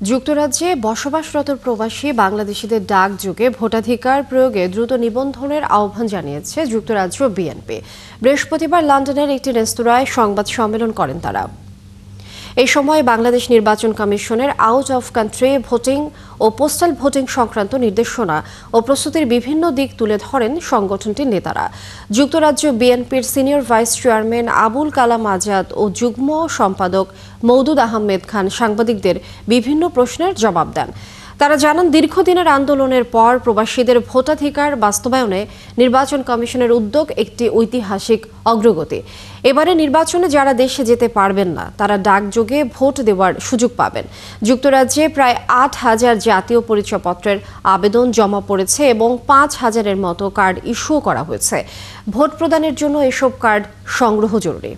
যুক্তরাজ্যে বসবাসরত প্রবাসী বাংলাদেশিদের ডাকযোগে ভোটাধিকার প্রয়োগে দ্রুত নিবন্ধনের আহ্বান জানিয়েছে যুক্তরাজ্য বিএনপি। বৃহস্পতিবার লন্ডনের একটি রেস্তোরাঁয় সংবাদ সম্মেলন করেন তারা। এই সময় বাংলাদেশ নির্বাচন কমিশনের আউট অফ কান্ট্রি ভোটিং ও পোস্টাল ভোটিং সংক্রান্ত নির্দেশনা ও প্রস্তুতির বিভিন্ন দিক তুলে ধরেন সংগঠনটির নেতারা। যুক্তরাজ্য বিএনপির senior vice chairman Abul Kalam Azad ও যুগ্ম সম্পাদক মওদুদ আহমেদ খান সাংবাদিকদের বিভিন্ন প্রশ্নের জবাব দেন। তারা জানান, দীর্ঘদিনের আন্দোলনের পর প্রবাসীদের ভোটাধিকার বাস্তবায়নে নির্বাচন কমিশনের উদ্যোগ একটি ঐতিহাসিক অগ্রগতি। এবারে নির্বাচনে যারা দেশে যেতে পারবেন না তারা ডাকযোগে ভোট দেওয়ার সুযোগ পাবেন। যুক্তরাজ্যে প্রায় ৮,০০০ জাতীয় পরিচয়পত্রের আবেদন জমা পড়েছে এবং ৫,০০০-এর মতো কার্ড ইস্যুও করা হয়েছে। ভোট প্রদানের জন্য এসব কার্ড সংগ্রহ জরুরি।